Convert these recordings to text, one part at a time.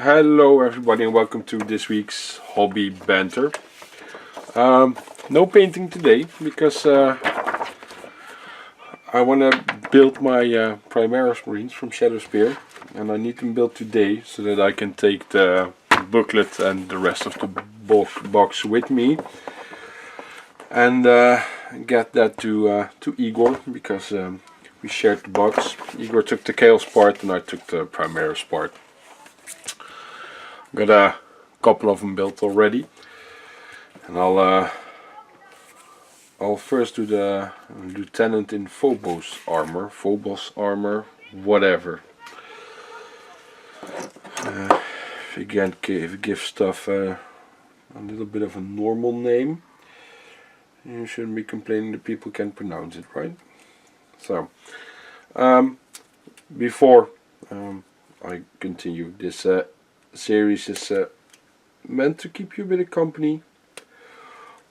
Hello everybody and welcome to this week's hobby banter. No painting today because I want to build my Primaris Marines from Shadow Spear, and I need them built today so that I can take the booklet and the rest of the box with me and get that to Igor, because we shared the box. Igor took the Chaos part and I took the Primaris part. Got a couple of them built already, and I'll first do the Lieutenant in Phobos armor, whatever. If you give stuff a little bit of a normal name, you shouldn't be complaining that people can't pronounce it, right? So, before I continue, this series is meant to keep you a bit of company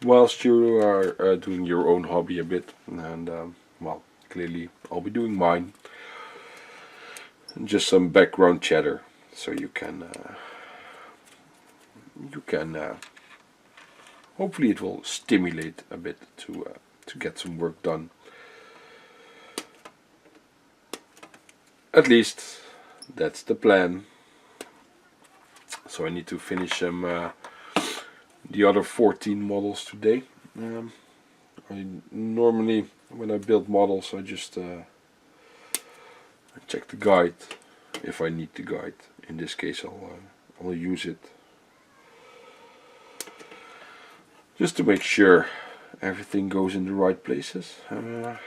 whilst you are doing your own hobby a bit, and well, clearly I'll be doing mine, and just some background chatter so you can hopefully it will stimulate a bit to get some work done. At least that's the plan. So I need to finish the other 14 models today. I normally, when I build models, I just check the guide if I need the guide. In this case, I'll use it just to make sure everything goes in the right places. And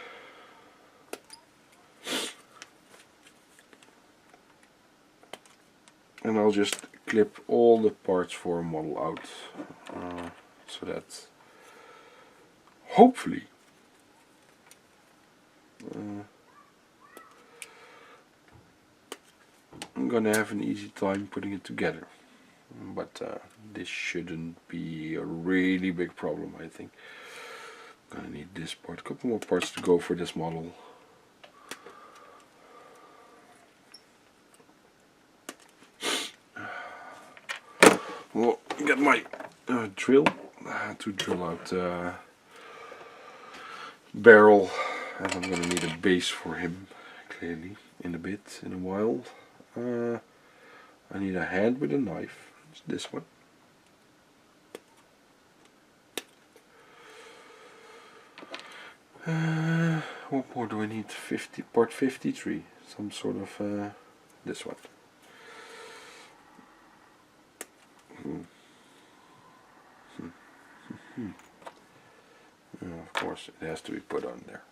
I'll just clip all the parts for a model out, so that hopefully I'm gonna have an easy time putting it together. But this shouldn't be a really big problem, I think. I'm gonna need this part, a couple more parts to go for this model. Well, get my drill to drill out barrel, and I'm gonna need a base for him clearly in a while. I need a hand with a knife. It's this one. What more do I need? Part 53. Some sort of this one. Of course, it has to be put on there.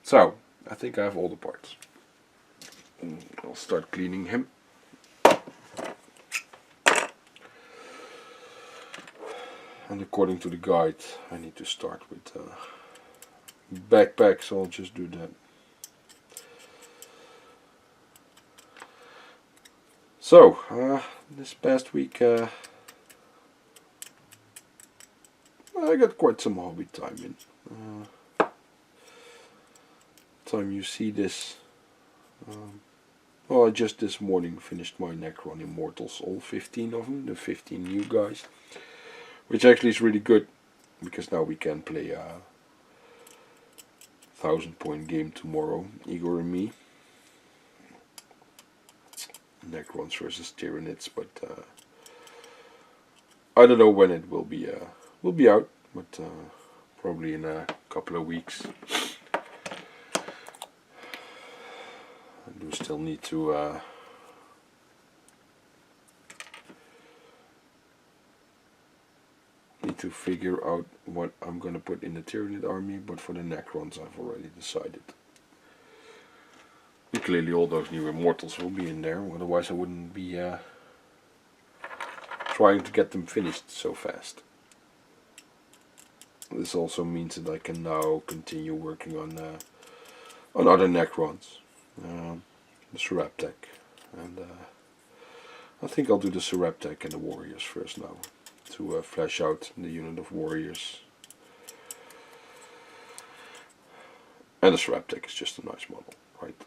So, I think I have all the parts. I'll start cleaning him. And according to the guide, I need to start with backpack, so I'll just do that. So, this past week I got quite some hobby time in. Time you see this, well, I just this morning finished my Necron Immortals, all 15 of them, the 15 new guys, which actually is really good, because now we can play a 1000-point game tomorrow, Igor and me. Necrons versus Tyranids, but I don't know when it will be out, but probably in a couple of weeks. I do still need to figure out what I'm gonna put in the Tyranid army, but for the Necrons I've already decided. And clearly all those new Immortals will be in there, otherwise I wouldn't be trying to get them finished so fast. This also means that I can now continue working on other Necrons, the Seraptech, and I think I'll do the Seraptech and the Warriors first now, to flesh out the unit of Warriors. And the Seraptech is just a nice model, right?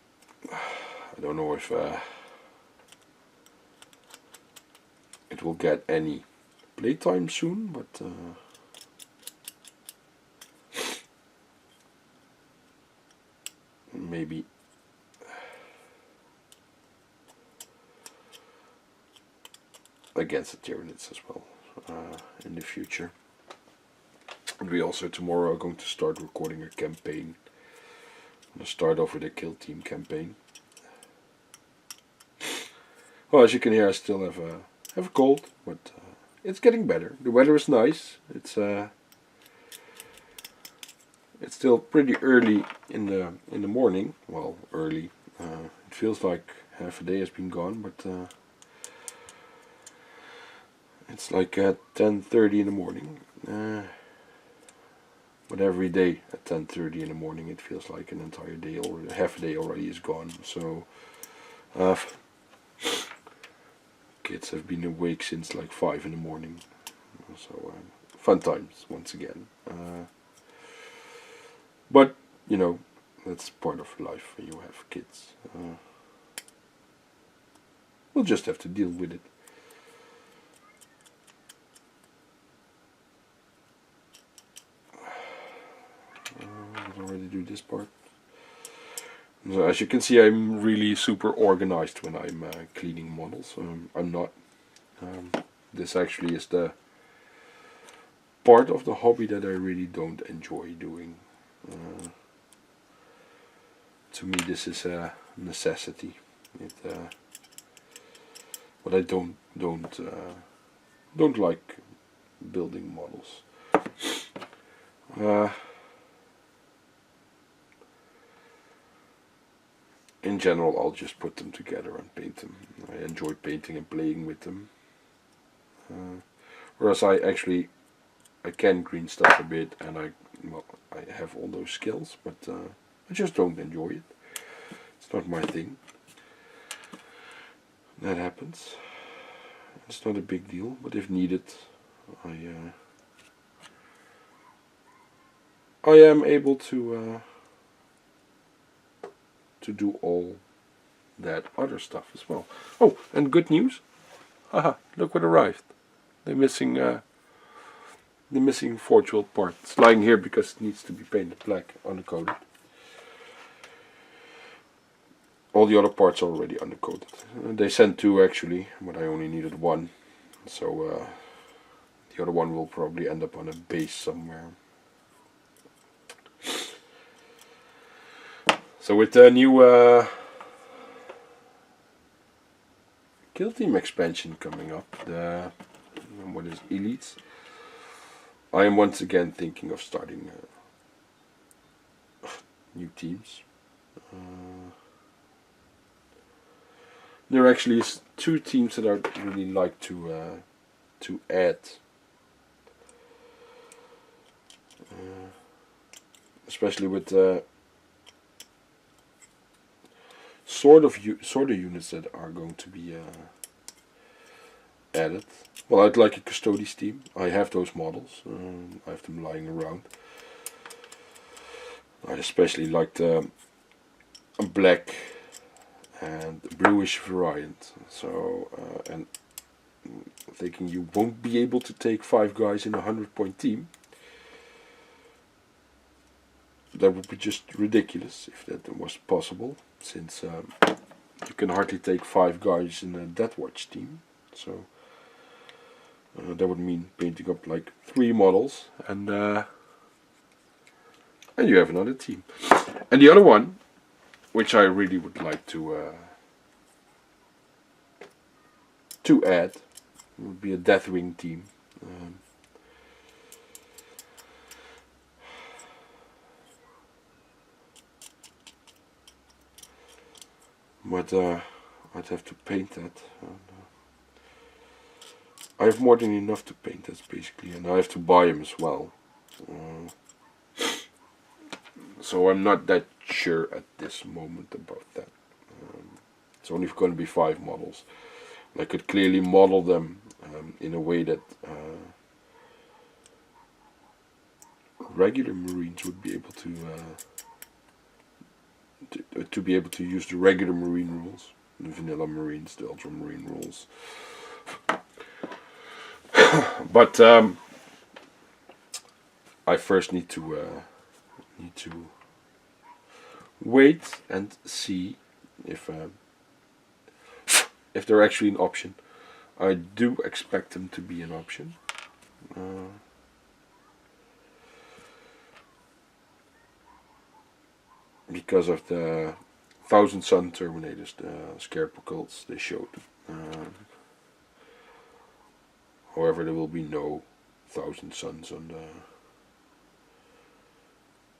I don't know if it will get any playtime soon, but maybe against the Tyranids as well in the future. And we also tomorrow are going to start recording a campaign. I'm going to start off with a kill team campaign. Well, as you can hear, I still have a cold, but it's getting better. The weather is nice. It's still pretty early in the morning. Well, early. It feels like half a day has been gone, but it's like at 10:30 in the morning. But every day at 10:30 in the morning, it feels like an entire day already. Half a day already is gone. So kids have been awake since like 5 in the morning. So fun times once again. But you know, that's part of life when you have kids. We'll just have to deal with it. I'll already do this part. So as you can see, I'm really super organized when I'm cleaning models. I'm not. This actually is the part of the hobby that I really don't enjoy doing. To me, this is a necessity. But I don't like building models. In general, I'll just put them together and paint them. I enjoy painting and playing with them. Whereas I can green stuff a bit, and I have all those skills, but I just don't enjoy it. It's not my thing. That happens. It's not a big deal, but if needed, I am able to do all that other stuff as well. Oh, and good news! Haha! Look what arrived. The missing forge weld part. It's lying here because it needs to be painted black, undercoated. All the other parts are already undercoated. They sent 2 actually, but I only needed 1. So the other one will probably end up on a base somewhere. So with the new kill team expansion coming up, what is Elites, I am once again thinking of starting new teams. There actually is 2 teams that I'd really like to add. Especially with sort of units that are going to be added. Well, I'd like a Custodes team. I have those models. I have them lying around. I especially like the black and bluish variant. So, and thinking you won't be able to take 5 guys in a 100-point team. That would be just ridiculous if that was possible, since you can hardly take 5 guys in a Death Watch team. So that would mean painting up like 3 models, and you have another team. And the other one, which I really would like to add, would be a Deathwing team. But I'd have to paint that. I have more than enough to paint, that's basically, and I have to buy them as well. So I'm not that sure at this moment about that. It's only going to be 5 models. I could clearly model them in a way that regular Marines would be able to be able to use the regular Marine rules, the vanilla Marines, the Ultramarine rules. But I first need to wait and see if they're actually an option. I do expect them to be an option. Because of the Thousand Sun Terminators, the scarabcults they showed. However, there will be no Thousand Suns on the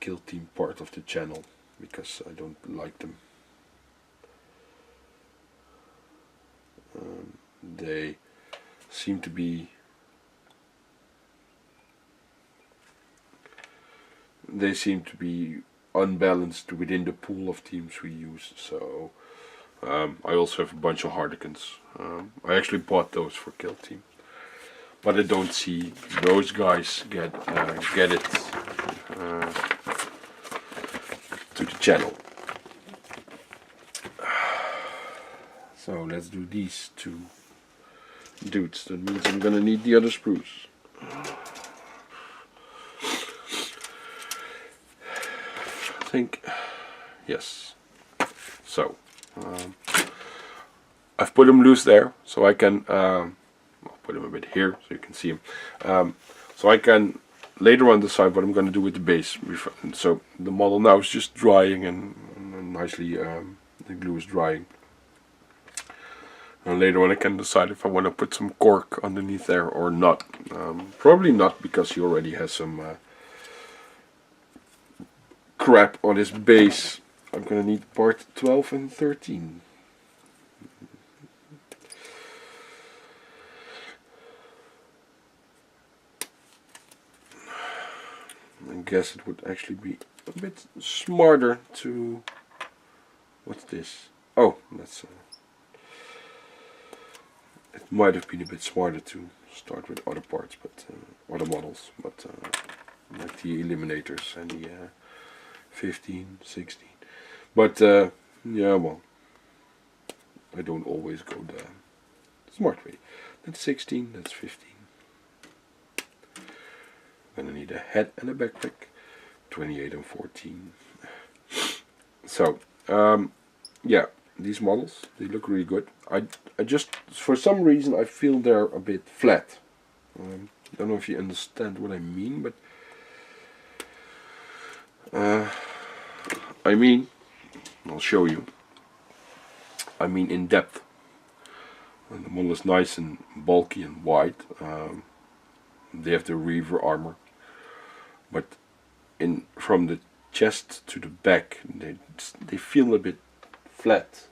kill team part of the channel because I don't like them. They seem to be unbalanced within the pool of teams we use. So I also have a bunch of Harlequins. I actually bought those for kill team, but I don't see those guys get it to the channel. So let's do these two dudes. That means I'm gonna need the other sprues. I think, yes. So I've put them loose there, so I can I'll put them a bit here so you can see them. So I can later on decide what I'm going to do with the base. So the model now is just drying and nicely the glue is drying. And later on I can decide if I want to put some cork underneath there or not. Probably not, because he already has some crap on his base. I'm going to need part 12 and 13. I guess it would actually be a bit smarter to... What's this? Oh, that's... it might have been a bit smarter to start with other parts, but other models, but like the eliminators and the 15, 16. But yeah, well, I don't always go the smart way. That's 16, that's 15. I'm gonna need a head and a backpack, 28 and 14. So, yeah, these models, they look really good. I just, for some reason, I feel they're a bit flat. I don't know if you understand what I mean, but I mean, I'll show you. I mean in depth. And the model is nice and bulky and wide. They have the Reaver armor, but from the chest to the back, they feel a bit flat.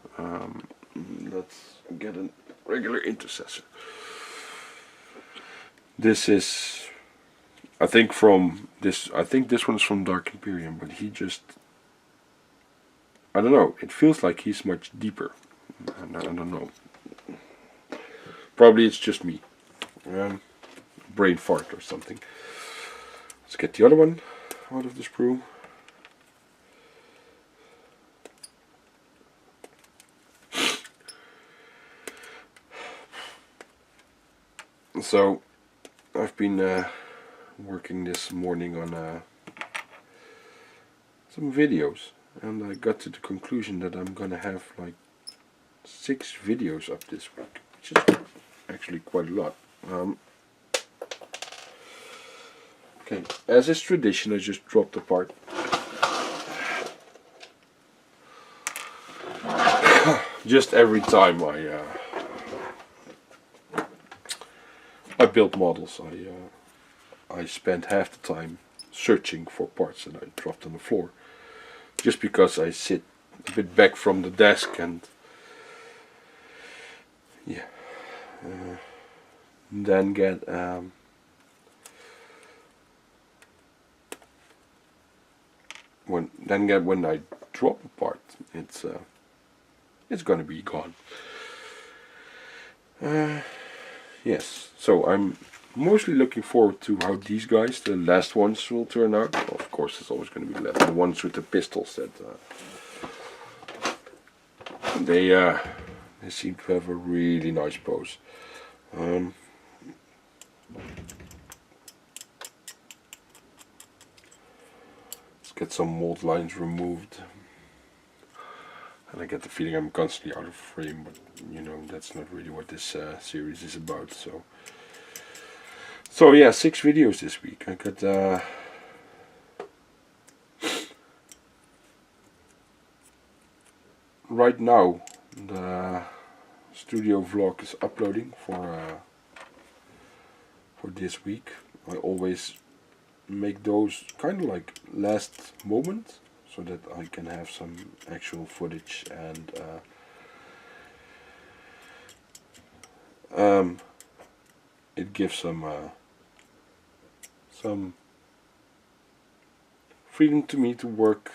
Let's get a regular intercessor. This is, I think this one's from Dark Imperium, but he just, I don't know, it feels like he's much deeper. I don't know. Probably it's just me. Brain fart or something. Let's get the other one out of the sprue. So I've been working this morning on some videos, and I got to the conclusion that I'm gonna have like 6 videos up this week, which is actually quite a lot. Okay, as is tradition, I just dropped the part. Just every time I build models, I spend half the time searching for parts that I dropped on the floor, just because I sit a bit back from the desk and yeah, then get when I drop a part, it's gonna be gone. Yes, so I'm mostly looking forward to how these guys, the last ones, will turn out. Well, of course, it's always going to be the ones with the pistols that they seem to have a really nice pose. get some mold lines removed. And I get the feeling I'm constantly out of frame, but you know, that's not really what this series is about. So yeah, 6 videos this week. I got right now the studio vlog is uploading for this week. I always make those kind of like last moment, so that I can have some actual footage and it gives some freedom to me to work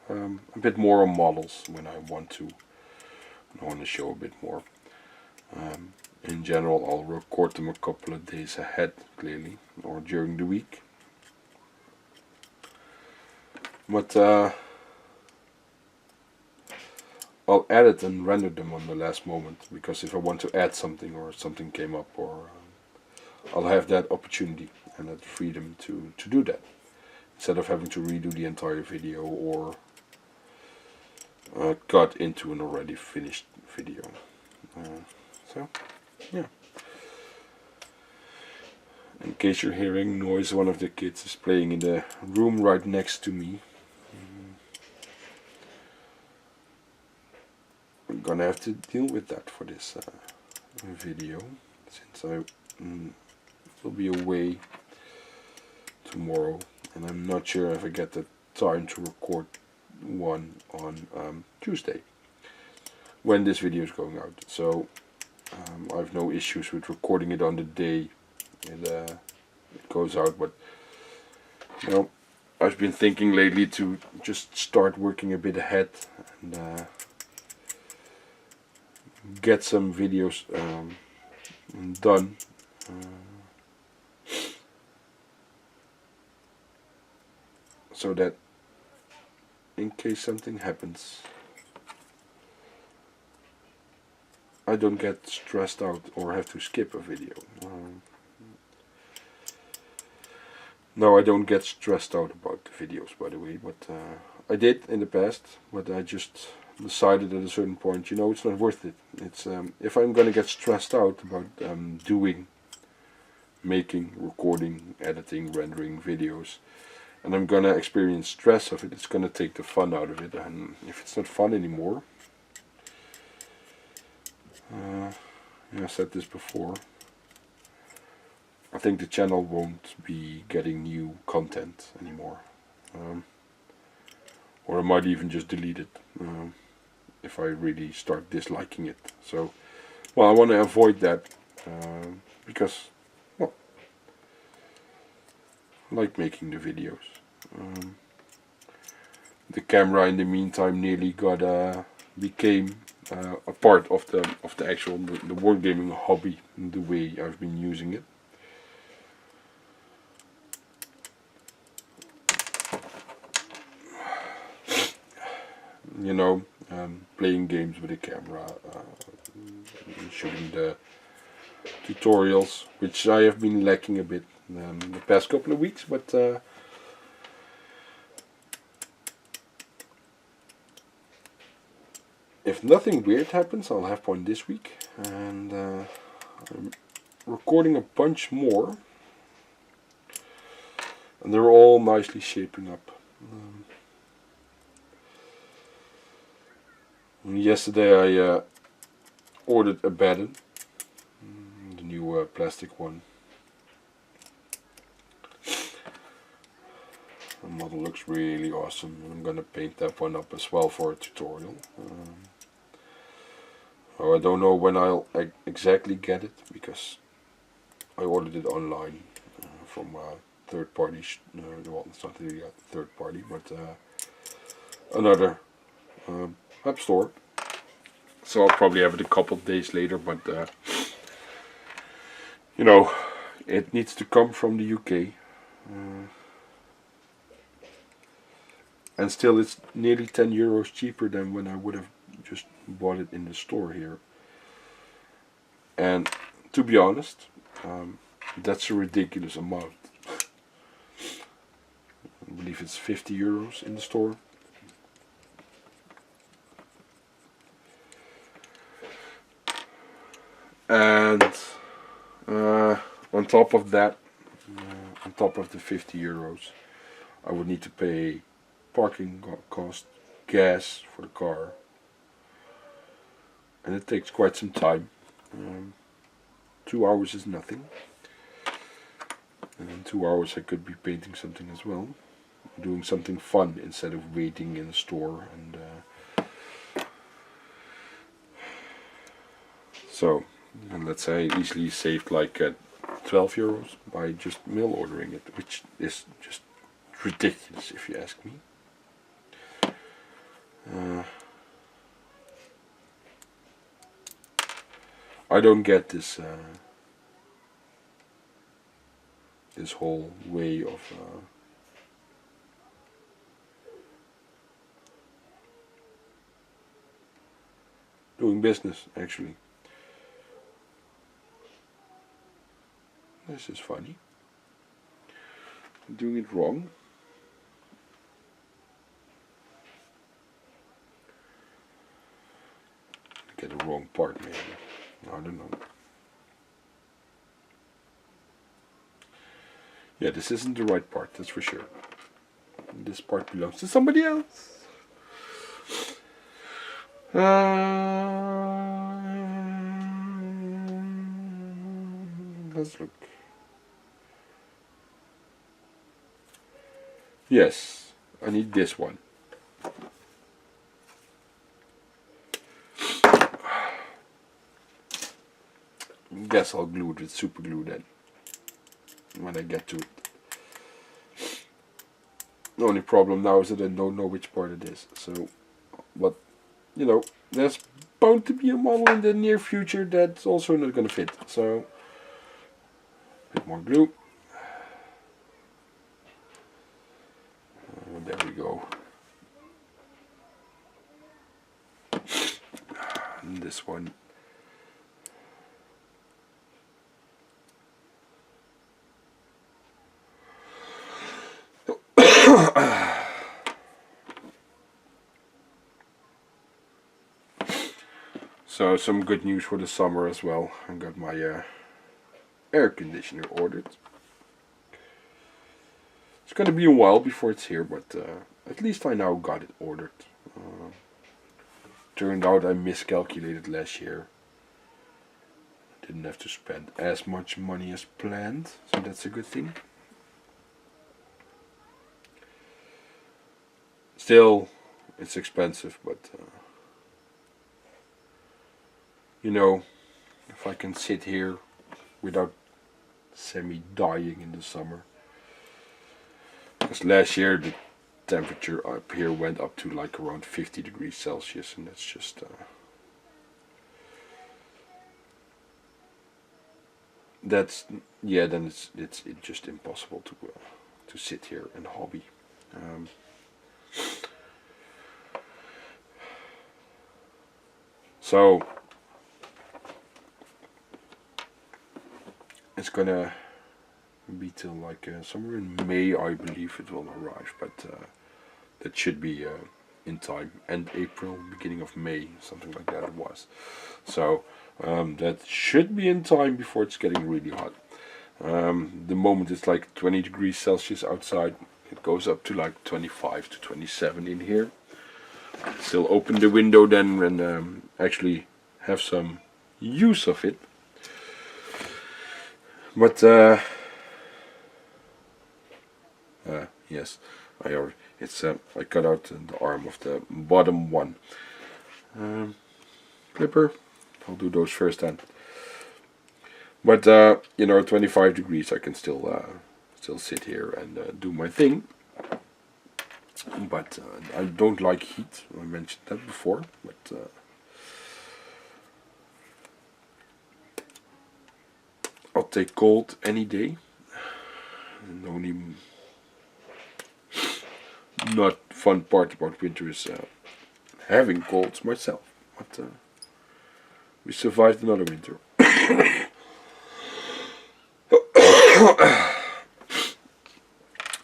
a bit more on models when I want to. I want to show a bit more. In general, I'll record them a couple of days ahead, clearly, or during the week. But I'll edit and render them on the last moment, because if I want to add something or something came up, or I'll have that opportunity and that freedom to do that, instead of having to redo the entire video or cut into an already finished video. So yeah. In case you're hearing noise, one of the kids is playing in the room right next to me. I'm gonna have to deal with that for this video, since I will be away tomorrow, and I'm not sure if I get the time to record one on Tuesday, when this video is going out. So I have no issues with recording it on the day it goes out, but you know, I've been thinking lately to just start working a bit ahead and get some videos done. So that in case something happens, I don't get stressed out or have to skip a video. No, I don't get stressed out about the videos, by the way, but I did in the past, but I just decided at a certain point, you know, it's not worth it. It's if I'm gonna get stressed out about making, recording, editing, rendering videos, and I'm gonna experience stress of it, it's gonna take the fun out of it, and if it's not fun anymore, I said this before, I think the channel won't be getting new content anymore, or I might even just delete it if I really start disliking it. So, well, I want to avoid that because, well, I like making the videos. The camera, in the meantime, nearly became a part of the actual the wargaming hobby, the way I've been using it. You know, playing games with a camera, shooting the tutorials, which I have been lacking a bit the past couple of weeks, but if nothing weird happens, I'll have one this week, and I'm recording a bunch more, and they're all nicely shaping up. Yesterday I ordered a Banter, the new plastic one. The model looks really awesome. I'm gonna paint that one up as well for a tutorial. I don't know when I'll exactly get it, because I ordered it online from a third party. Well, it's not really a third party, but another app store. So I'll probably have it a couple of days later, but you know, it needs to come from the UK. And still, it's nearly 10 euros cheaper than when I would have just bought it in the store here. And to be honest, that's a ridiculous amount. I believe believe it's 50 euros in the store. And on top of that, on top of the 50 euros, I would need to pay parking cost, gas for the car, and it takes quite some time. 2 hours is nothing, and in 2 hours I could be painting something as well, doing something fun instead of waiting in a store. And so, and let's say I easily saved like 12 euros by just mail ordering it, which is just ridiculous if you ask me. I don't get this this whole way of doing business, actually. This is funny. I'm doing it wrong. Get the wrong part maybe. I don't know. Yeah, this isn't the right part, that's for sure. This part belongs to somebody else. Let's look. Yes, I need this one. Guess I'll glue it with super glue then, when I get to it. The only problem now is that I don't know which part it is. So, but, you know, there's bound to be a model in the near future that's also not going to fit. So, a bit more glue. There we go. And this one. So some good news for the summer as well. I got my air conditioner ordered. It's gonna be a while before it's here, but at least I now got it ordered. Turned out I miscalculated last year. Didn't have to spend as much money as planned, so that's a good thing. Still, it's expensive, but you know, if I can sit here without semi-dying in the summer. Because last year the temperature up here went up to like around 50 degrees Celsius, and that's just that's, yeah, then it's just impossible to sit here and hobby. So it's gonna be till like somewhere in May, I believe it will arrive, but that should be in time. End April, beginning of May, something like that it was. So that should be in time before it's getting really hot. The moment it's like 20 degrees Celsius outside, it goes up to like 25 to 27 in here. Still open the window then and actually have some use of it. But yes, I cut out the arm of the bottom one. Clipper, I'll do those first then. But you know, 25 degrees I can still sit here and do my thing. But I don't like heat. I mentioned that before. But I'll take cold any day. And the only not fun part about winter is having colds myself. But we survived another winter.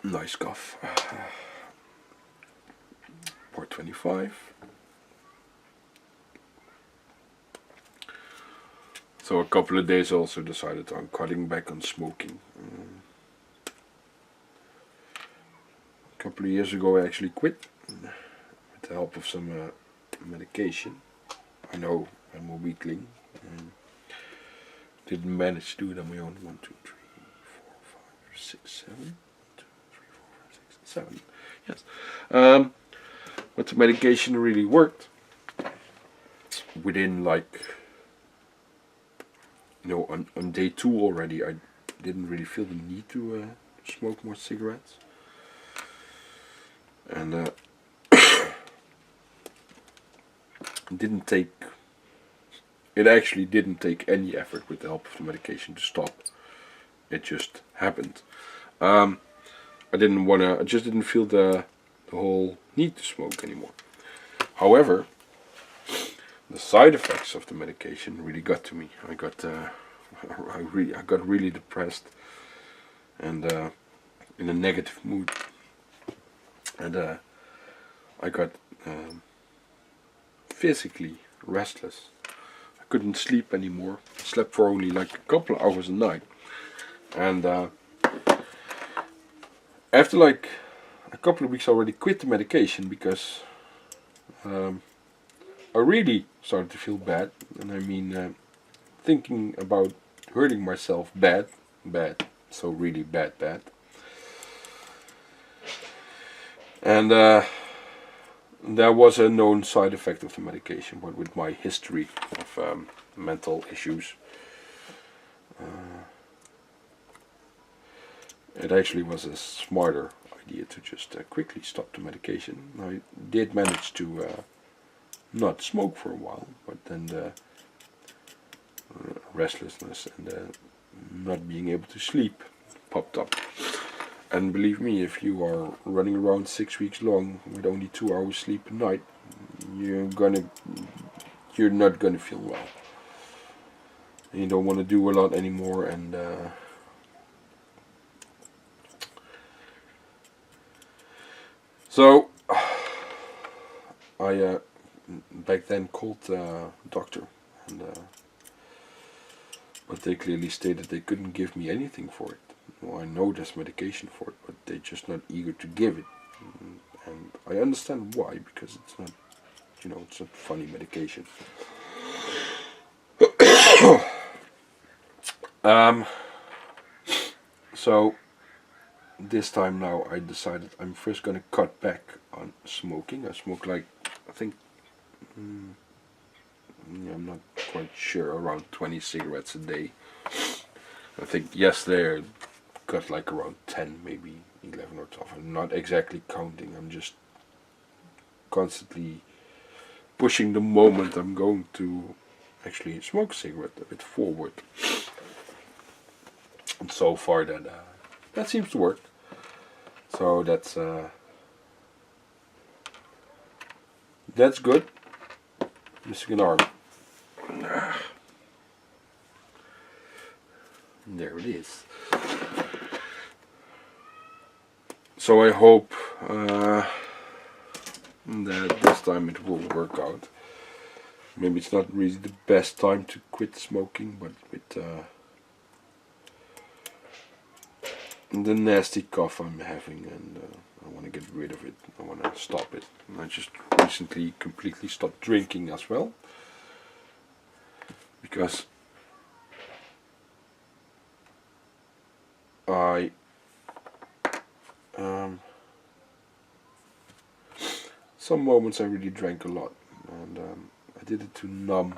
Nice cough. 25. So a couple of days I also decided on cutting back on smoking. A couple of years ago I actually quit with the help of some medication. I know I'm a weakling. Didn't manage to do it on my own. 1, 2, 3, 4, 5, 6, 7. 1, 2, 3, 4, 5, 6, 7. Yes. But the medication really worked. Within on day 2 already, I didn't really feel the need to smoke more cigarettes. And it actually didn't take any effort with the help of the medication to stop. It just happened. I just didn't feel the whole need to smoke anymore. However, the side effects of the medication really got to me. I got really depressed and in a negative mood, and I got physically restless. I couldn't sleep anymore. I slept for only like a couple of hours a night, and after like a couple of weeks I already quit the medication because I really started to feel bad, and I mean thinking about hurting myself bad, so really bad. And there was a known side effect of the medication, but with my history of mental issues, it actually was a smarter idea to just quickly stop the medication. I did manage to not smoke for a while, but then the restlessness and the not being able to sleep popped up. And believe me, if you are running around 6 weeks long with only 2 hours sleep a night, you're not gonna feel well. And you don't want to do a lot anymore, and so I back then called the doctor, and but they clearly stated they couldn't give me anything for it. Well, I know there's medication for it, but they're just not eager to give it. And I understand why, because it's not, it's not funny medication. So this time now I decided I'm first gonna cut back on smoking. I smoke I think, I'm not quite sure, around 20 cigarettes a day. I think yesterday I got like around 10, maybe 11 or 12. I'm not exactly counting. I'm just constantly pushing the moment I'm going to actually smoke a cigarette a bit forward. And so far that seems to work. So that's good. Missing an arm. There it is. So I hope that this time it will work out. Maybe it's not really the best time to quit smoking, but with the nasty cough I'm having, and I want to get rid of it. I want to stop it. And I just recently completely stopped drinking as well, because I some moments I really drank a lot, and I did it to numb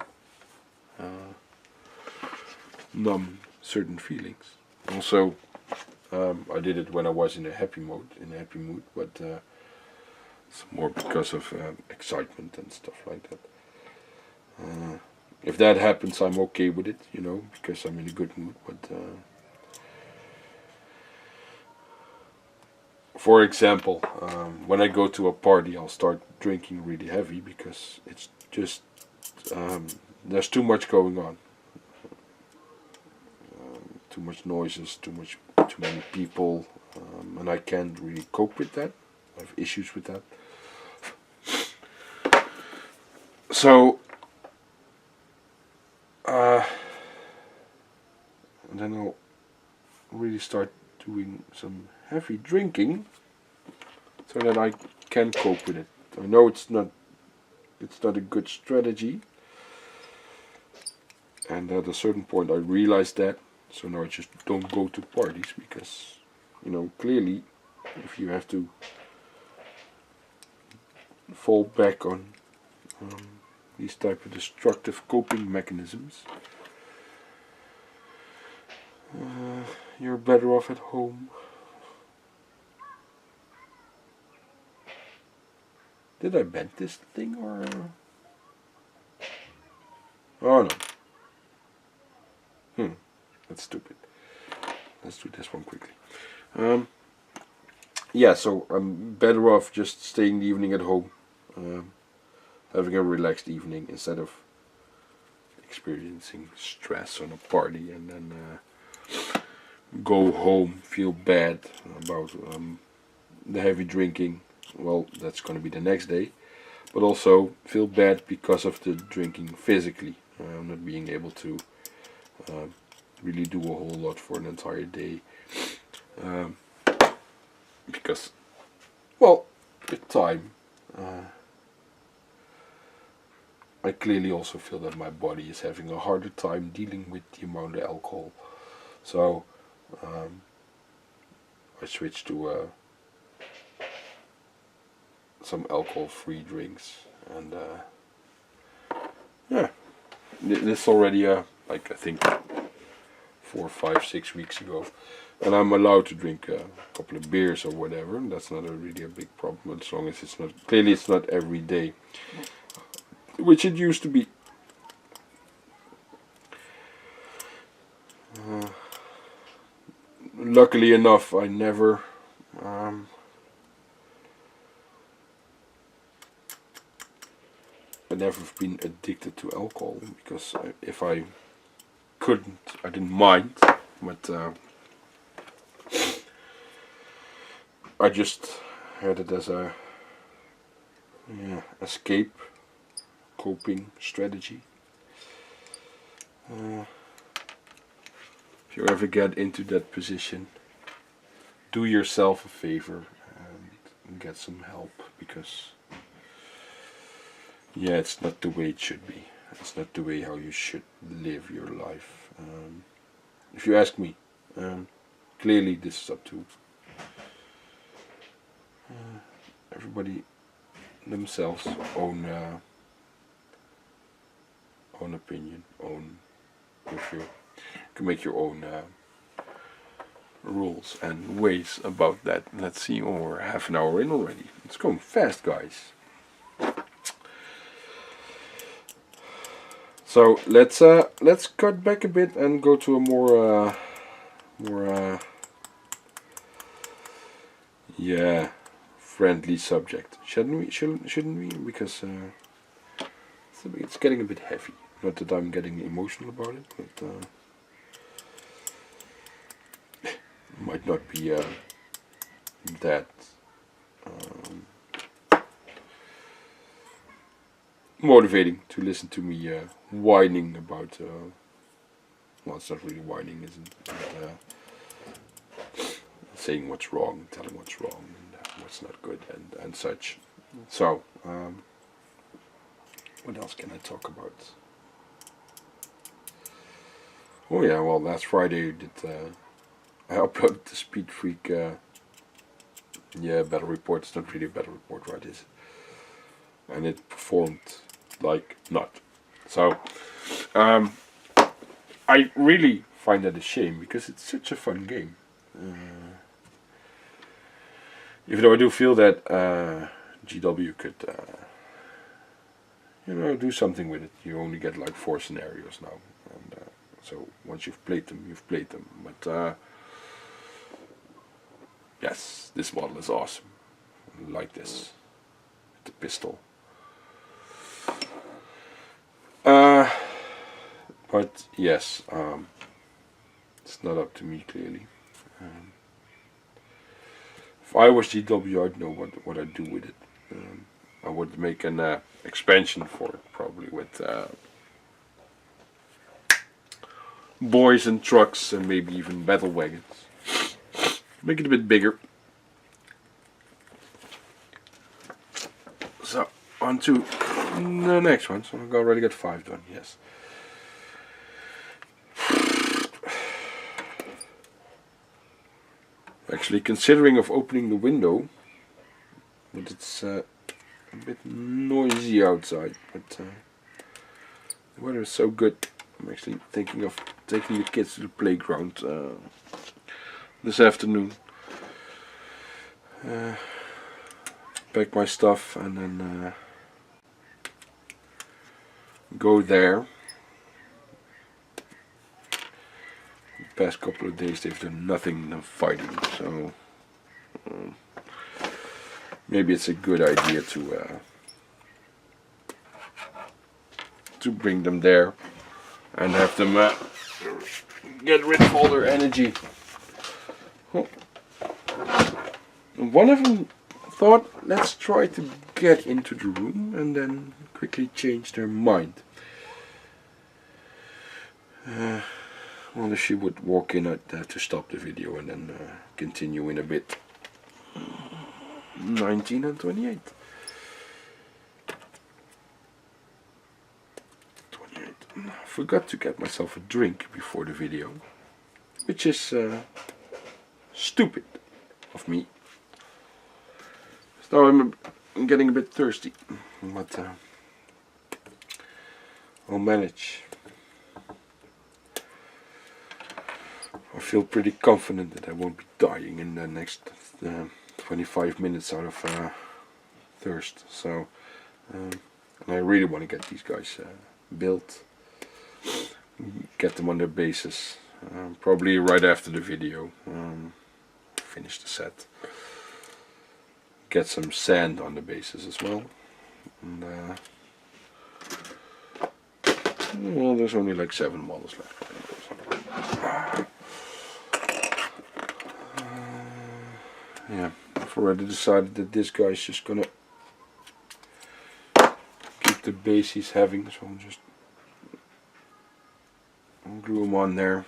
certain feelings. Also, I did it when I was in a happy mood, but it's more because of excitement and stuff like that. If that happens, I'm okay with it, because I'm in a good mood. But for example, when I go to a party, I'll start drinking really heavy because it's just there's too much going on, too much noises, too many people, and I can't really cope with that. I have issues with that. So and then I'll really start doing some heavy drinking so that I can cope with it. I know it's not a good strategy, and at a certain point I realized that, so now I just don't go to parties, because clearly if you have to fall back on these type of destructive coping mechanisms, you're better off at home. Did I bend this thing or? Oh no. That's stupid. Let's do this one quickly. Yeah, so I'm better off just staying the evening at home, having a relaxed evening instead of experiencing stress on a party and then go home, feel bad about the heavy drinking. Well, that's going to be the next day, but also feel bad because of the drinking physically, not being able to really do a whole lot for an entire day, because, well, with time, I clearly also feel that my body is having a harder time dealing with the amount of alcohol, so I switched to some alcohol-free drinks, and yeah, this already like I think 4, 5, 6 weeks ago, and I'm allowed to drink a couple of beers or whatever, and that's not really a big problem as long as it's not, clearly it's not every day, which it used to be. Luckily enough, I've never been addicted to alcohol, because if I couldn't, I didn't mind, but I just had it as a escape, coping strategy. If you ever get into that position, do yourself a favor and get some help, because it's not the way it should be. It's not the way how you should live your life. If you ask me, clearly this is up to everybody themselves, own opinion, if you can make your own rules and ways about that. Let's see, we're half an hour in already. It's going fast, guys. So let's cut back a bit and go to a more friendly subject. Shouldn't we? Because it's getting a bit heavy. Not that I'm getting emotional about it, but it might not be that motivating to listen to me whining about. Well, it's not really whining, isn't it? Saying what's wrong, telling what's wrong, and what's not good, and such. So, what else can I talk about? Oh yeah, well, last Friday I uploaded the Speed Freak battle report. It's not really a battle report, right? Is it? And it performed like not. So, I really find that a shame, because it's such a fun game. Even though I do feel that GW could, do something with it. You only get like 4 scenarios now, and so once you've played them, you've played them. But yes, this model is awesome. I like this, the pistol. But yes, it's not up to me, clearly. If I was GW, I'd know what I'd do with it. I I would make an expansion for it, probably with boys and trucks and maybe even battle wagons. Make it a bit bigger. So, on to the next one. So I've already got 5 done, yes. Actually considering of opening the window, but it's a bit noisy outside, but the weather is so good. I'm actually thinking of taking the kids to the playground this afternoon. Pack my stuff and then go there. The past couple of days they've done nothing but fighting, so maybe it's a good idea to bring them there and have them get rid of all their energy. Oh. One of them thought, let's try to get into the room, and then quickly change their mind. Well, if she would walk in, I'd have to stop the video and then continue in a bit. 19 and 28. 28. I forgot to get myself a drink before the video, which is stupid of me. So I'm getting a bit thirsty, but I'll manage. I feel pretty confident that I won't be dying in the next 25 minutes out of thirst. So, and I really want to get these guys built, get them on their bases. Probably right after the video, finish the set. Get some sand on the bases as well. And, well, there's only like 7 models left. Yeah, I've already decided that this guy's just gonna keep the base he's having, so I'll just glue him on there.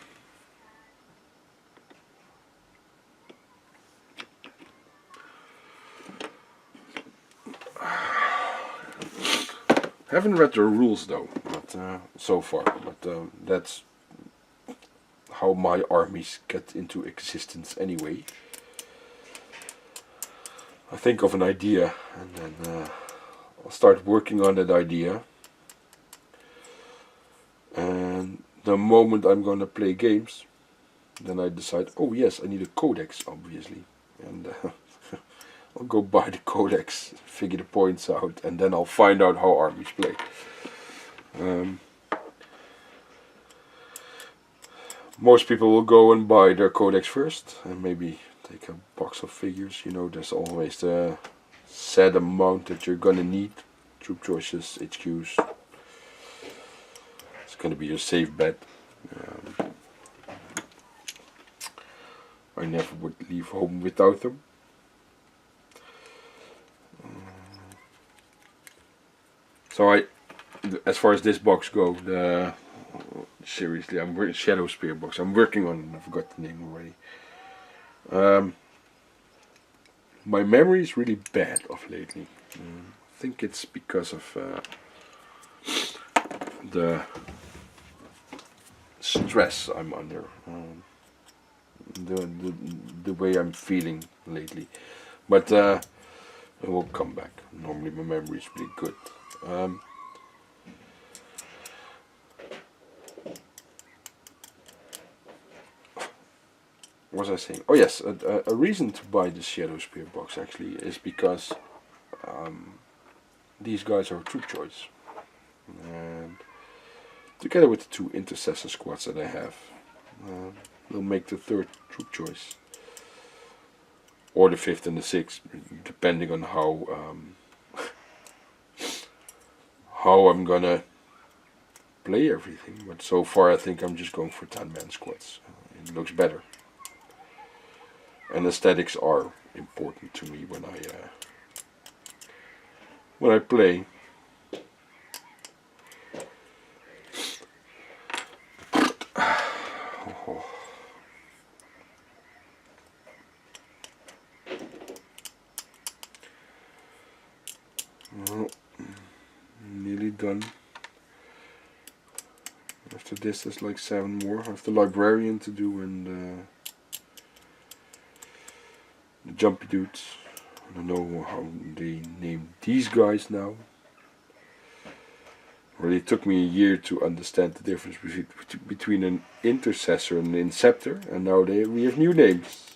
Haven't read the rules though, but so far. But that's how my armies get into existence anyway. I think of an idea, and then I'll start working on that idea. And the moment I'm gonna play games, then I decide, oh yes, I need a codex, obviously, and I'll go buy the codex, figure the points out, and then I'll find out how armies play. Most people will go and buy their codex first, and maybe take a box of figures. You know, there's always the set amount that you're gonna need. Troop choices, HQs. It's gonna be your safe bet. I never would leave home without them. So as far as this box goes, seriously, I'm working Shadow Spear box. I'm working on it. I forgot the name already. My memory is really bad of lately. I think it's because of the stress I'm under, the way I'm feeling lately. But it will come back. Normally my memory is really good. What was I saying? Oh yes, a reason to buy the Shadow Spear box actually is because these guys are troop choice, and together with the 2 intercessor squads that I have, they'll make the 3rd troop choice, or the 5th and the 6th, depending on how I'm gonna play everything. But so far I think I'm just going for 10-man squads. It looks better. And aesthetics are important to me when I play. Well, nearly done. After this there's like 7 more. I have the librarian to do and the jumpy dudes. I don't know how they name these guys now. Really took me a year to understand the difference between an intercessor and an inceptor, and now we have new names.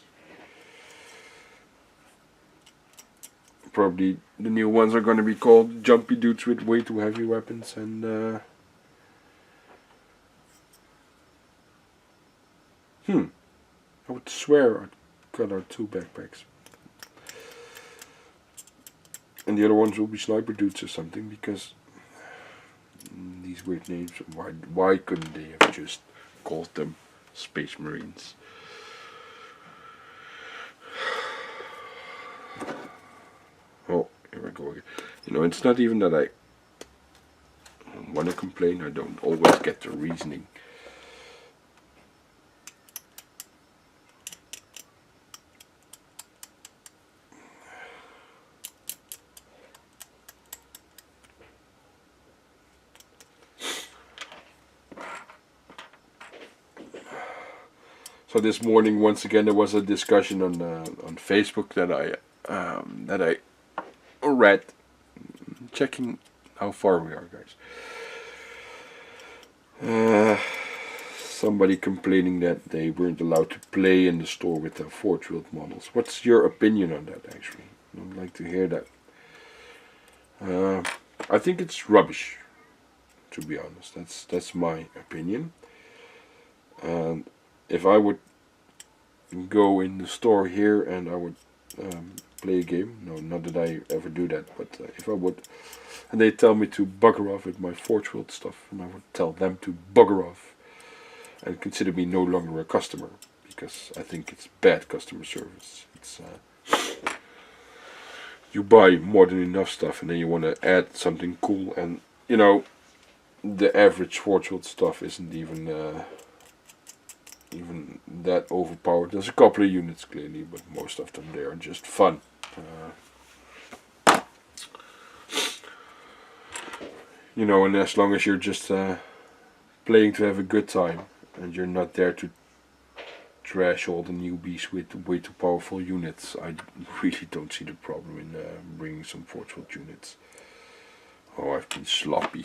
Probably the new ones are going to be called jumpy dudes with way too heavy weapons and I would swear I got out 2 backpacks. And the other ones will be sniper dudes or something, because these weird names, why couldn't they have just called them Space Marines? Oh, here we go again. You know, it's not even that I want to complain, I don't always get the reasoning. So this morning, once again, there was a discussion on Facebook that I read, checking how far we are, guys. Somebody complaining that they weren't allowed to play in the store with the forge-built models. What's your opinion on that, actually? I'd like to hear that. I think it's rubbish, to be honest. That's my opinion. And if I would go in the store here and I would play a game, no, not that I ever do that, but if I would, and they tell me to bugger off with my Forge World stuff, and I would tell them to bugger off and consider me no longer a customer, because I think it's bad customer service. It's you buy more than enough stuff and then you want to add something cool, and you know, the average Forge World stuff isn't even that overpowered. There's a couple of units clearly, but most of them, they are just fun. You know, and as long as you're just playing to have a good time and you're not there to trash all the newbies with way too powerful units, I really don't see the problem in bringing some Forge World units. Oh, I've been sloppy.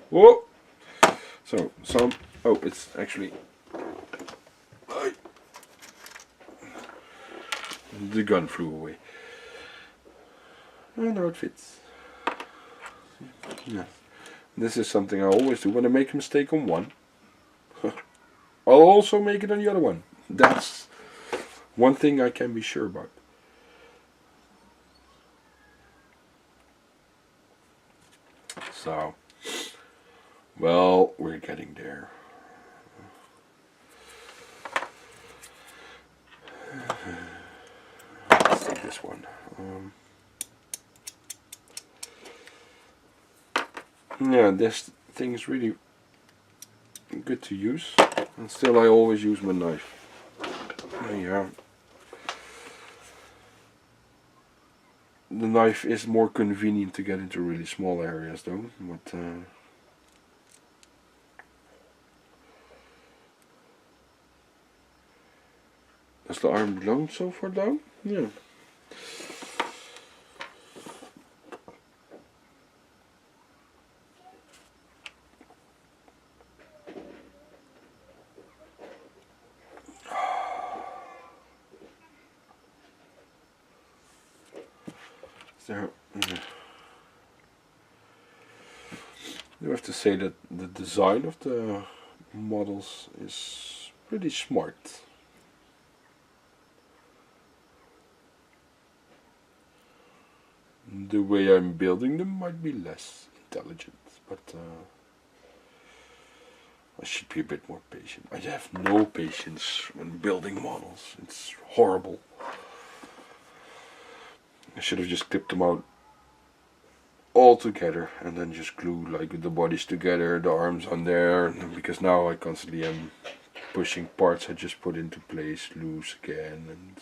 Whoa! So, oh, it's actually... The gun flew away. Oh, no, it fits. Yeah. This is something I always do when I make a mistake on one. I'll also make it on the other one. That's one thing I can be sure about. So... well, we're getting there. Let's take this one. Yeah, this thing is really good to use, and still I always use my knife. Yeah. The knife is more convenient to get into really small areas though, but is the arm blown so far down? Yeah. There, you have to say that the design of the models is pretty smart. The way I'm building them might be less intelligent, but I should be a bit more patient. I have no patience when building models. It's horrible. I should have just clipped them out all together and then just glue like the bodies together, the arms on there, because now I constantly am pushing parts I just put into place loose again, and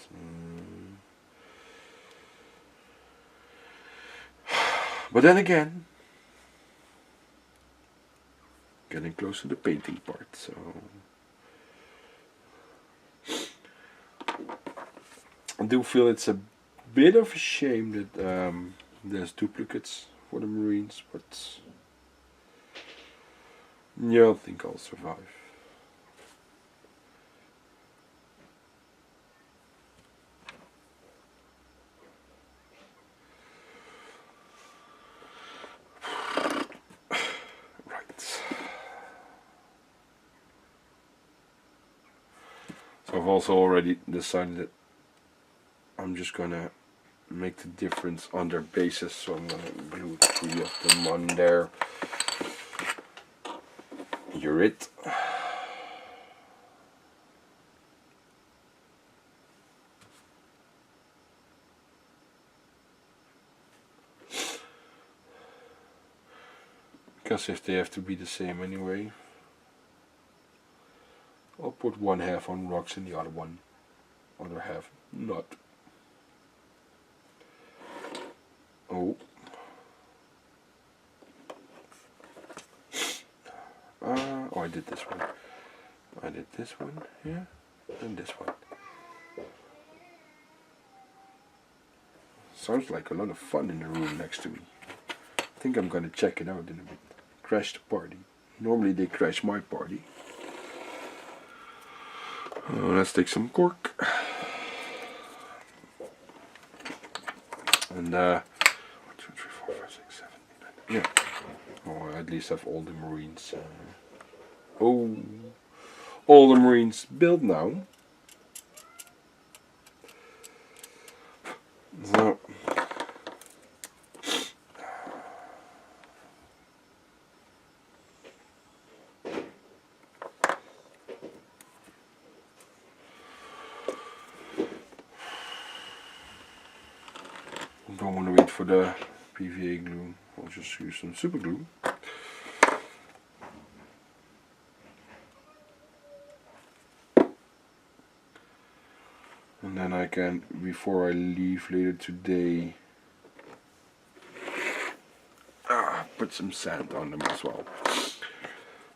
but then again, getting close to the painting part, so I do feel it's a bit of a shame that there's duplicates for the Marines, but yeah, I think I'll survive. Right. So I've also already decided that I'm just gonna make the difference on their bases, so I'm gonna glue 3 of them on there. You're it. Because if they have to be the same anyway, I'll put one half on rocks and the other half not. Oh. Oh, I did this one. I did this one, yeah, and this one. Sounds like a lot of fun in the room next to me. I think I'm gonna check it out in a bit. Crash the party. Normally they crash my party. Let's take some cork. And 1, 2, 3, 4, 5, 6, 7, 8, 9. Yeah. Oh, I at least have all the Marines. Oh, all the Marines built now. So. Don't want to wait for the PVA glue. I'll just use some super glue. And then I can, before I leave later today, put some sand on them as well.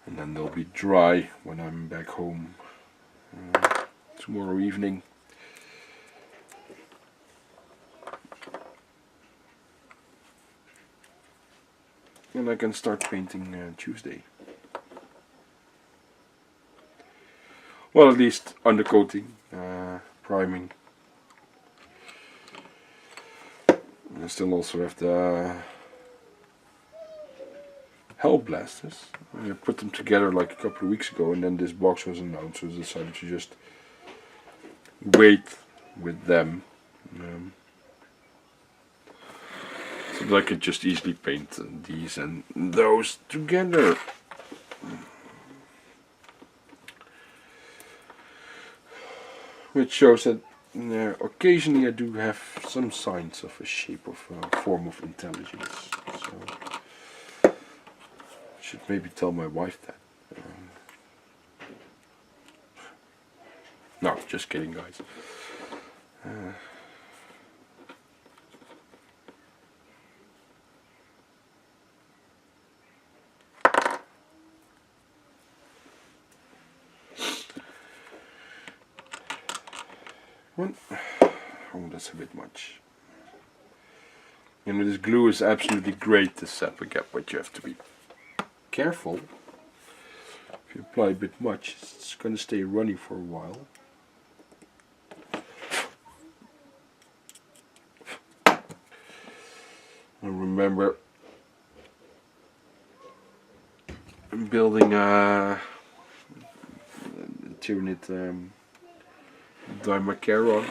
And then they'll be dry when I'm back home tomorrow evening. And I can start painting Tuesday. Well, at least undercoating, priming. And I still also have the Hell Blasters. I put them together like a couple of weeks ago, and then this box was announced, so I decided to just wait with them. So that I could just easily paint these and those together. Which shows that occasionally I do have some signs of a shape of form of intelligence. So I should maybe tell my wife that. No, just kidding, guys. One. Oh, that's a bit much. And this glue is absolutely great, this Sapper, but you have to be careful. If you apply a bit much, it's going to stay runny for a while. And remember, I'm building a Tyranid Dimacaron.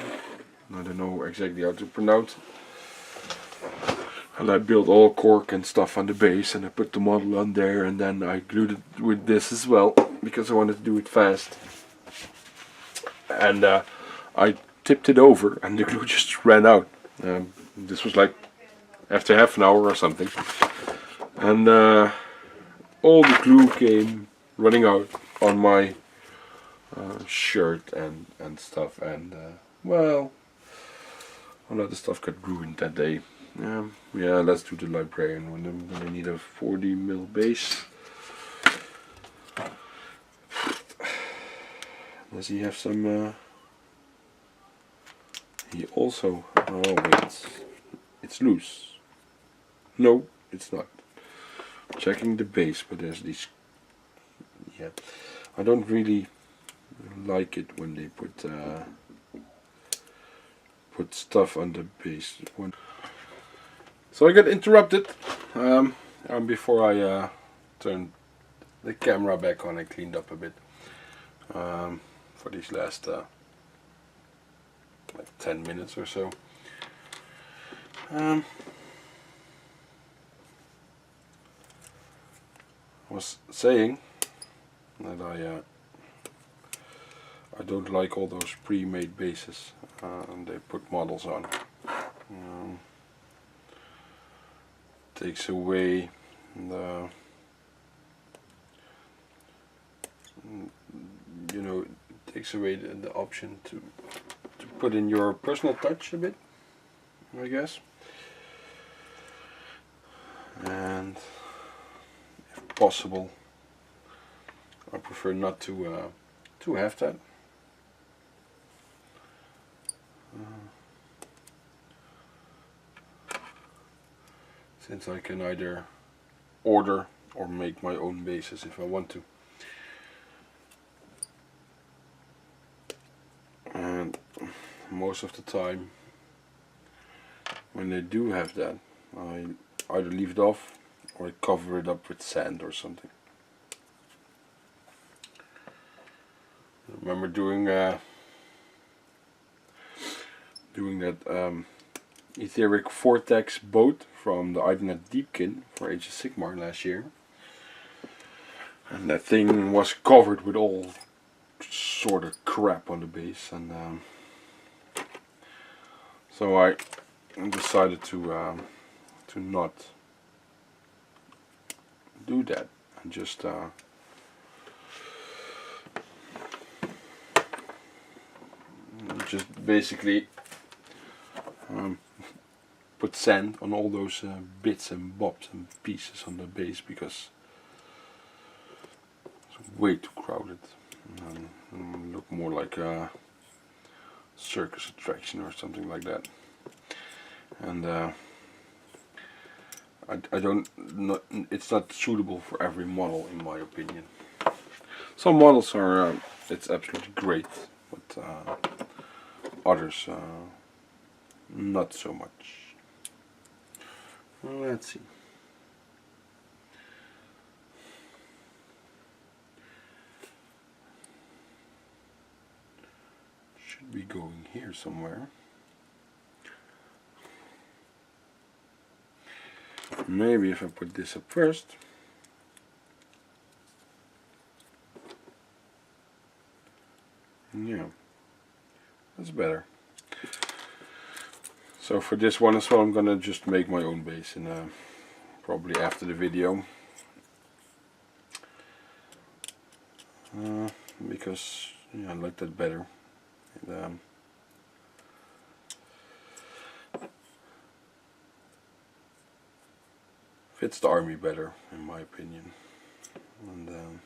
I don't know exactly how to pronounce it. And I built all cork and stuff on the base, and I put the model on there, and then I glued it with this as well. because I wanted to do it fast. And I tipped it over and the glue just ran out. This was like after half an hour or something. And all the glue came running out on my shirt and stuff. And well, a lot of stuff got ruined that day. Yeah, let's do the librarian one. I'm gonna need a 40mm base. Does he have some? He also. Oh wait, it's loose. No, it's not. Checking the base, but there's these. Yeah, I don't really like it when they put stuff on the base. So I got interrupted. Before I turned the camera back on, I cleaned up a bit. For these last like 10 minutes or so. I was saying that I don't like all those pre-made bases and they put models on. Takes away the takes away the option to put in your personal touch a bit, I guess. And if possible, I prefer not to have that. Since I can either order or make my own bases if I want to. And most of the time when they do have that, I either leave it off or I cover it up with sand or something. I remember doing that etheric vortex boat from the Ivan Deepkin for Age of Sigmar last year, and that thing was covered with all sort of crap on the base, and so I decided to not do that and just basically put sand on all those bits and bobs and pieces on the base, because it's way too crowded and look more like a circus attraction or something like that. And it's not suitable for every model, in my opinion. Some models are it's absolutely great, but others not so much. Well, let's see. Should be going here somewhere. Maybe if I put this up first. Yeah, that's better. So for this one as well, I'm gonna just make my own base, and probably after the video, because I like that better. And, fits the army better, in my opinion. And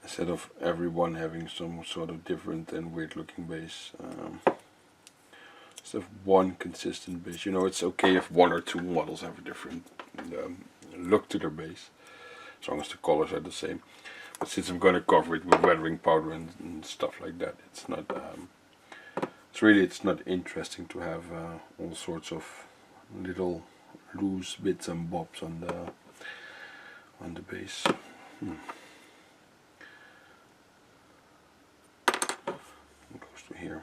instead of everyone having some sort of different and weird looking base, instead of one consistent base. It's okay if one or two models have a different look to their base, as long as the colors are the same. But since I'm going to cover it with weathering powder and stuff like that, it's not it's not interesting to have all sorts of little loose bits and bobs on the base. It goes to here.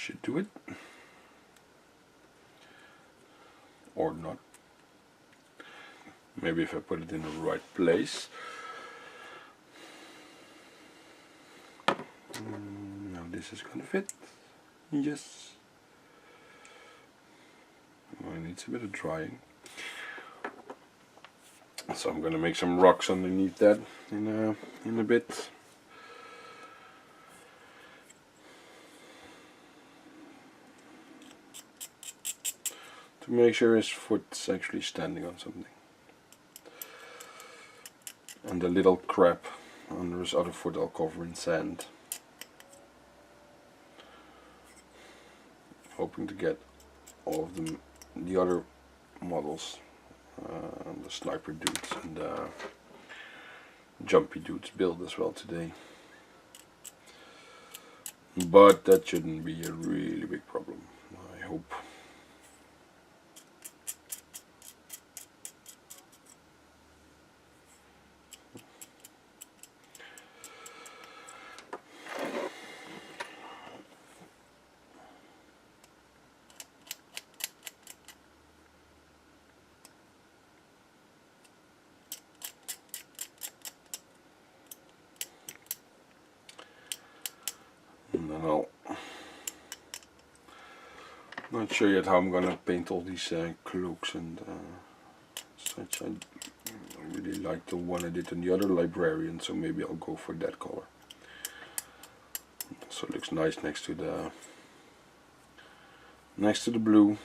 should do it. Or not. Maybe if I put it in the right place. Now this is gonna fit. Yes. Well, it needs a bit of drying. So I'm gonna make some rocks underneath that in a bit. To make sure his foot's actually standing on something. And the little crap under his other foot I'll cover in sand. Hoping to get all of them, the other models, the sniper dudes and the jumpy dudes built as well today. But that shouldn't be a really big problem, I hope. And then I'll not sure yet how I'm gonna paint all these cloaks and such. I really like the one I did in the other librarian, so maybe I'll go for that color. So it looks nice next to the blue.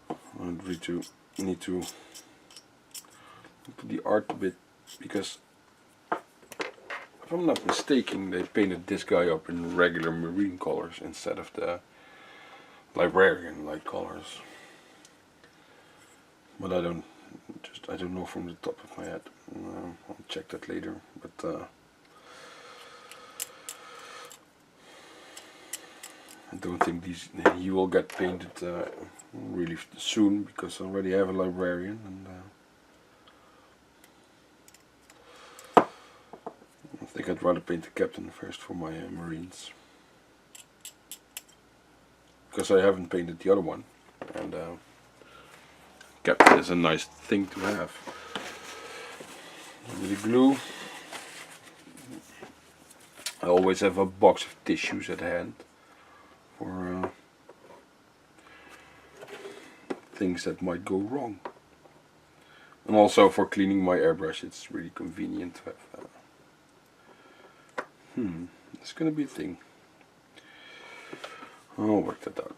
I really need to put the art a bit, because if I'm not mistaken, they painted this guy up in regular marine colors instead of the librarian light colors. But I don't know from the top of my head. I'll check that later. But I don't think he will get painted really soon, because I already have a librarian, and I think I'd rather paint the captain first for my Marines, because I haven't painted the other one, and captain is a nice thing to have. With the glue, I always have a box of tissues at hand for things that might go wrong, and also for cleaning my airbrush. It's really convenient to have. It's gonna be a thing. I'll work that out.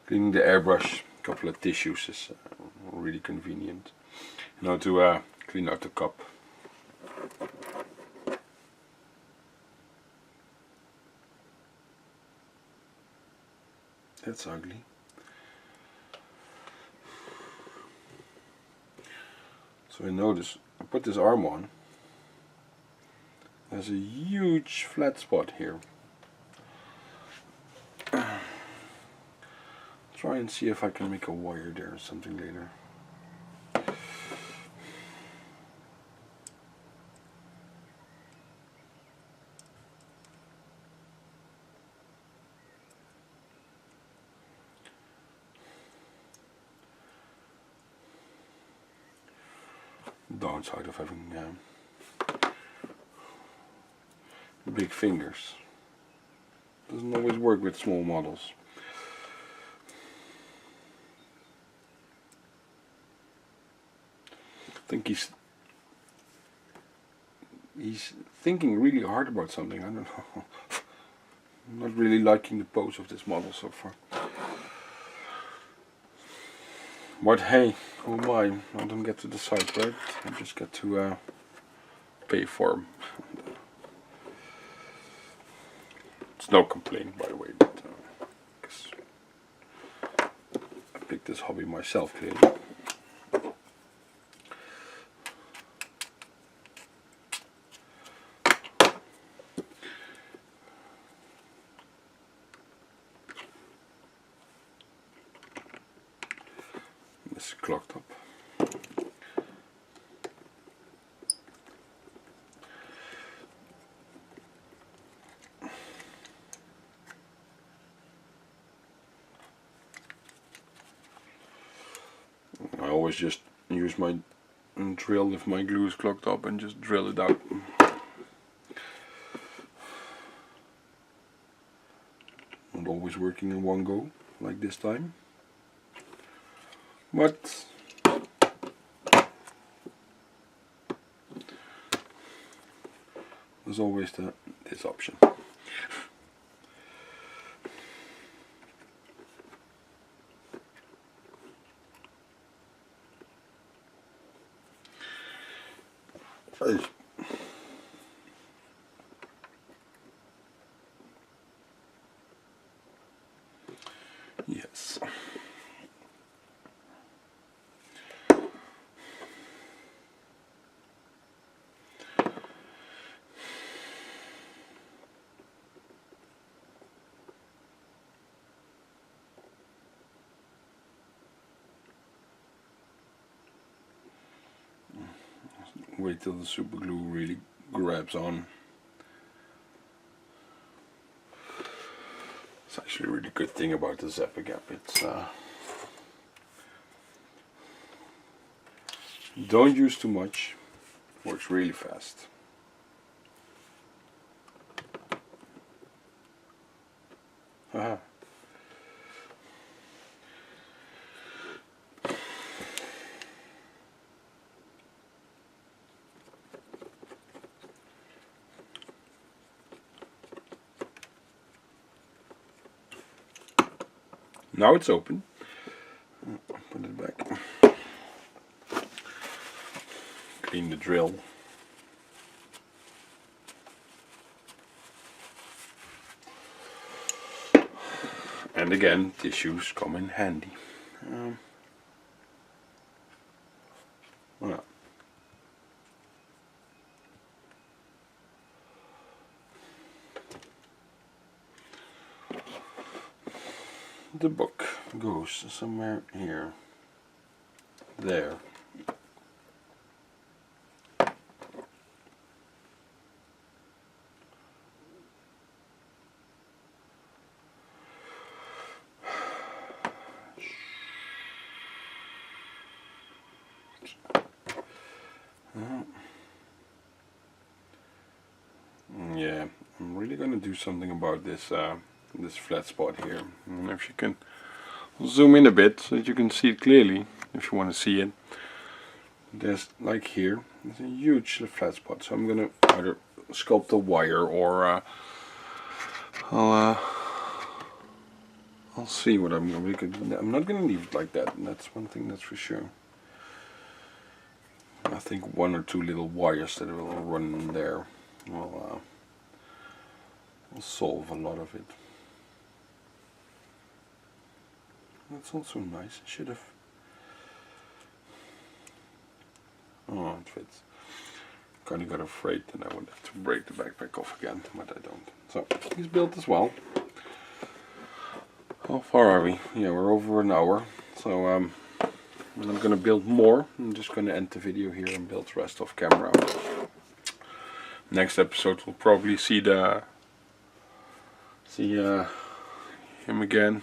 Cleaning the airbrush, a couple of tissues is really convenient. You know, to clean out the cup. That's ugly. So I notice, I put this arm on. There's a huge flat spot here. Try and see if I can make a wire there or something later. Downside of having big fingers. Doesn't always work with small models. I think he's thinking really hard about something. I don't know. I'm not really liking the pose of this model so far. But hey, who am I? I don't get to decide, right? I just get to pay for him. It's no complaint, by the way, but because I picked this hobby myself, clearly. This clogged up. always just use my drill if my glue is clogged up and just drill it out. Not always working in one go like this time, but there's always this option. Yes. Wait till the super glue really grabs on. It's actually a really good thing about the Zappa Gap. It's don't use too much. Works really fast. Aha. Now it's open. Put it back. Clean the drill. And again, tissues come in handy. Voilà. The book goes somewhere here, there. Yeah, I'm really gonna do something about this this flat spot here. And if you can zoom in a bit so that you can see it clearly, if you want to see it. There's like here, there's a huge flat spot. So I'm gonna either sculpt a wire or I'll see what I'm gonna do. I'm not gonna leave it like that. And that's one thing that's for sure. I think one or two little wires that will run in there will solve a lot of it. That's also nice. I should have. Oh, it fits. Kinda got afraid that I would have to break the backpack off again, but I don't. So he's built as well. How far are we? Yeah, we're over an hour. So I'm gonna build more. I'm just gonna end the video here and build the rest off camera. Next episode we'll probably see him again.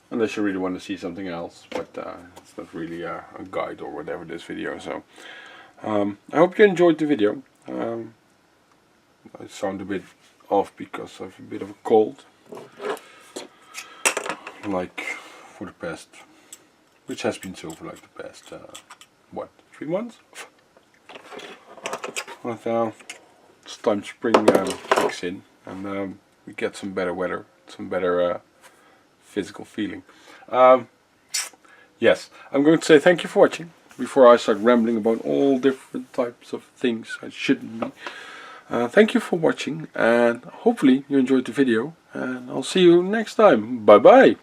Unless you really want to see something else, but it's not really a guide or whatever this video. So I hope you enjoyed the video. I sound a bit off because of a bit of a cold, like for the past, which has been so for like the past what, 3 months? But it's time spring kicks in and we get some better weather, some better physical feeling. Yes, I'm going to say thank you for watching before I start rambling about all different types of things I shouldn't be. Thank you for watching, and hopefully you enjoyed the video, and I'll see you next time. Bye bye.